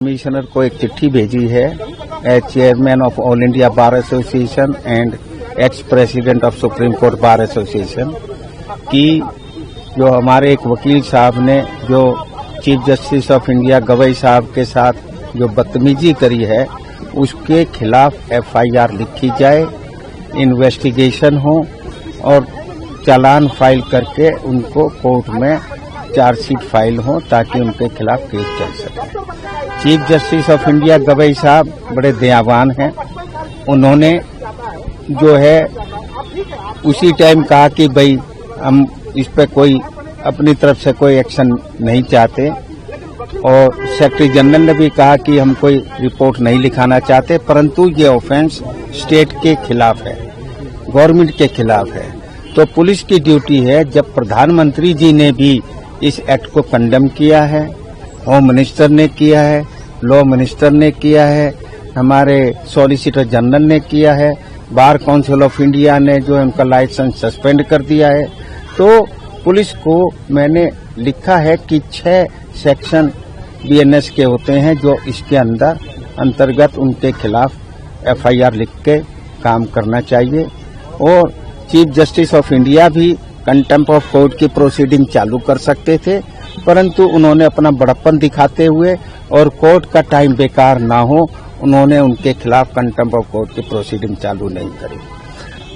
Commissioner को एक चिट्ठी भेजी है as chairman of All India Bar Association and ex president of Supreme Court Bar Association कि जो हमारे एक वकील साहब ने जो chief justice of India Gavai साहब के साथ जो बदतमीजी करी है उसके खिलाफ एफआईआर लिखी जाए, इन्वेस्टिगेशन हो और चालान फाइल करके उनको कोर्ट में चार्जशीट फाइल हो ताकि उनके खिलाफ केस चल सके। Chief justice of India Gavai साहब बड़े दयावान हैं। उन्होंने जो है उसी टाइम कहा कि भाई हम इस पे कोई अपनी तरफ से कोई एक्शन नहीं चाहते और सेक्रेटरी जनरल ने भी कहा कि हम कोई रिपोर्ट नहीं लिखाना चाहते, परंतु ये ऑफेंस स्टेट के खिलाफ है, गवर्नमेंट के खिलाफ है। तो पुलिस की ड्यूटी है, जब प्रधानमंत्री जी ने भी इस एक्ट को कंडेम किया है, होम मिनिस्टर ने किया है, लॉ मिनिस्टर ने किया है, हमारे सॉलिसिटर जनरल ने किया है, बार काउंसिल ऑफ इंडिया ने जो है उनका लाइसेंस सस्पेंड कर दिया है, तो पुलिस को मैंने लिखा है कि 6 सेक्शन बीएनएस के होते हैं जो इसके अंतर्गत उनके खिलाफ एफआईआर लिख के काम करना चाहिए। और चीफ जस्टिस ऑफ इंडिया भी कंटेम्प्ट ऑफ कोर्ट की प्रोसीडिंग चालू कर सकते थे, परंतु उन्होंने अपना बड़प्पन दिखाते हुए और कोर्ट का टाइम बेकार ना हो, उन्होंने उनके खिलाफ कंटेम्प्ट ऑफ कोर्ट की प्रोसीडिंग चालू नहीं करी।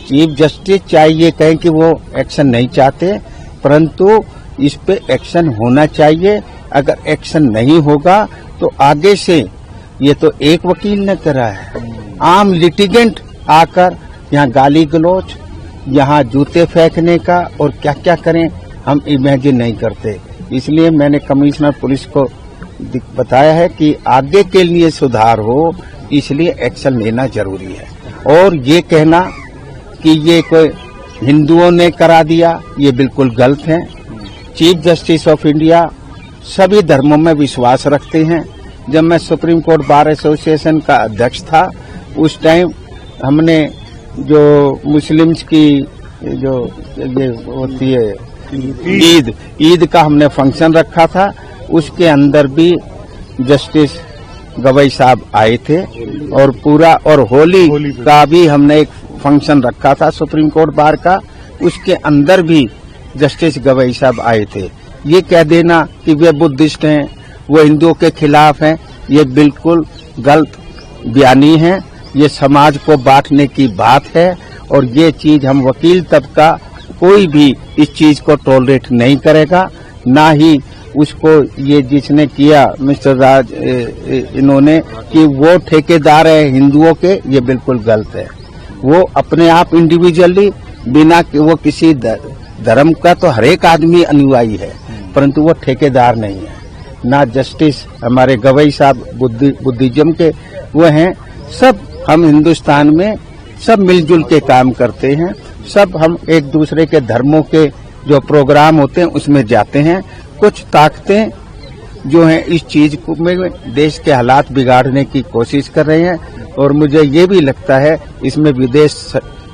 चीफ जस्टिस चाहे ये कहें कि वो एक्शन नहीं चाहते, परंतु इस पे एक्शन होना चाहिए। अगर एक्शन नहीं होगा तो आगे से, ये तो एक वकील ने करा है, आम लिटिगेंट आकर यहाँ गाली गलौज, यहाँ जूते फेंकने का और क्या क्या करें हम इमेजिन नहीं करते। इसलिए मैंने कमिश्नर पुलिस को बताया है कि आगे के लिए सुधार हो, इसलिए एक्शन लेना जरूरी है। और ये कहना कि ये कोई हिंदुओं ने करा दिया, ये बिल्कुल गलत है। चीफ जस्टिस ऑफ इंडिया सभी धर्मों में विश्वास रखते हैं। जब मैं सुप्रीम कोर्ट बार एसोसिएशन का अध्यक्ष था, उस टाइम हमने जो मुस्लिम्स की जो ये होती है ईद का हमने फंक्शन रखा था, उसके अंदर भी जस्टिस गवई साहब आए थे और पूरा, और होली का भी हमने एक फंक्शन रखा था सुप्रीम कोर्ट बार का, उसके अंदर भी जस्टिस गवई साहब आए थे। ये कह देना कि वे बुद्धिस्ट हैं, वो हिंदुओं के खिलाफ हैं, ये बिल्कुल गलत बयानी है। ये समाज को बांटने की बात है और ये चीज हम वकील तबका कोई भी इस चीज को टॉलरेट नहीं करेगा, ना ही उसको ये जिसने किया मिस्टर राज इन्होंने कि वो ठेकेदार है हिंदुओं के, ये बिल्कुल गलत है। वो अपने आप इंडिविजुअली बिना वो किसी धर्म का तो हर एक आदमी अनुयायी है, परंतु वो ठेकेदार नहीं है। ना जस्टिस हमारे गवई साहब बुद्धिज्म के वो हैं। सब हम हिंदुस्तान में सब मिलजुल के काम करते हैं, सब हम एक दूसरे के धर्मों के जो प्रोग्राम होते हैं उसमें जाते हैं। कुछ ताकतें जो हैं इस चीज को में देश के हालात बिगाड़ने की कोशिश कर रहे हैं और मुझे ये भी लगता है इसमें विदेश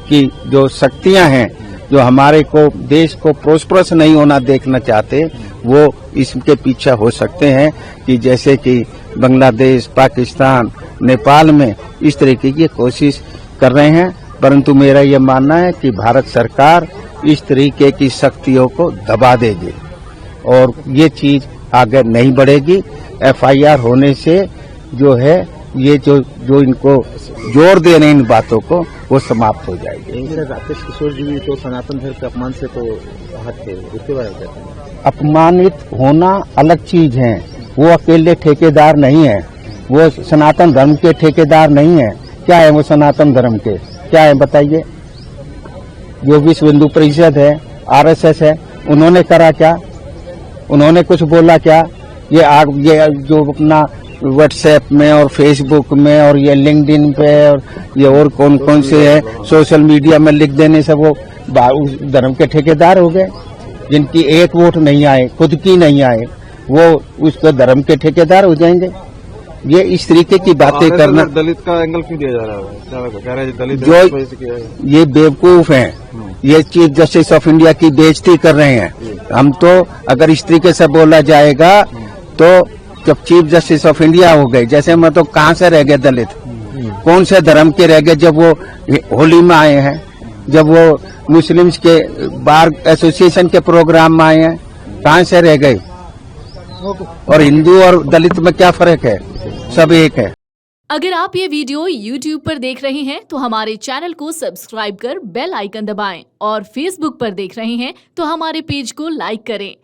की जो शक्तियां हैं जो हमारे को देश को प्रोस्परस नहीं होना देखना चाहते, वो इसके पीछे हो सकते हैं कि जैसे कि बांग्लादेश, पाकिस्तान, नेपाल में इस तरीके की कोशिश कर रहे हैं। परंतु मेरा ये मानना है कि भारत सरकार इस तरीके की शक्तियों को दबा देगी और ये चीज आगे नहीं बढ़ेगी। एफआईआर होने से जो है ये जो इनको जोर दे रहे हैं इन बातों को, वो समाप्त हो जाएगी। राकेश किशोर जी तो सनातन धर्म के अपमान से तो हट थे, उसके बारे में कहते हैं? अपमानित होना अलग चीज है, वो अकेले ठेकेदार नहीं है, वो सनातन धर्म के ठेकेदार नहीं है। क्या है वो सनातन धर्म के, क्या है बताइए? जो विश्व हिंदू परिषद है, आरएसएस है, उन्होंने करा क्या? उन्होंने कुछ बोला क्या? ये जो अपना व्हाट्सएप में और फेसबुक में और ये लिंक्डइन पे और ये और कौन कौन से है सोशल मीडिया में लिख देने से वो धर्म के ठेकेदार हो गए। जिनकी एक वोट नहीं आए, खुद की नहीं आए, वो उसके धर्म के ठेकेदार हो जाएंगे। ये इस तरीके की बातें करना, दलित का एंगल क्यों दिया जा रहा है? दलित जो ये बेवकूफ हैं, ये चीफ जस्टिस ऑफ इंडिया की बेइज्जती कर रहे हैं। हम तो अगर इस तरीके से बोला जाएगा तो जब चीफ जस्टिस ऑफ इंडिया हो गए, जैसे मैं तो कहाँ से रह गए दलित, कौन से धर्म के रह गए जब वो होली में आए हैं, जब वो मुस्लिम्स के बार एसोसिएशन के प्रोग्राम में आए हैं, कहाँ से रह गए। और हिंदू और दलित में क्या फर्क है, सब एक है। अगर आप ये वीडियो YouTube पर देख रहे हैं तो हमारे चैनल को सब्सक्राइब कर बेल आइकन दबाएं और Facebook पर देख रहे हैं तो हमारे पेज को लाइक करें।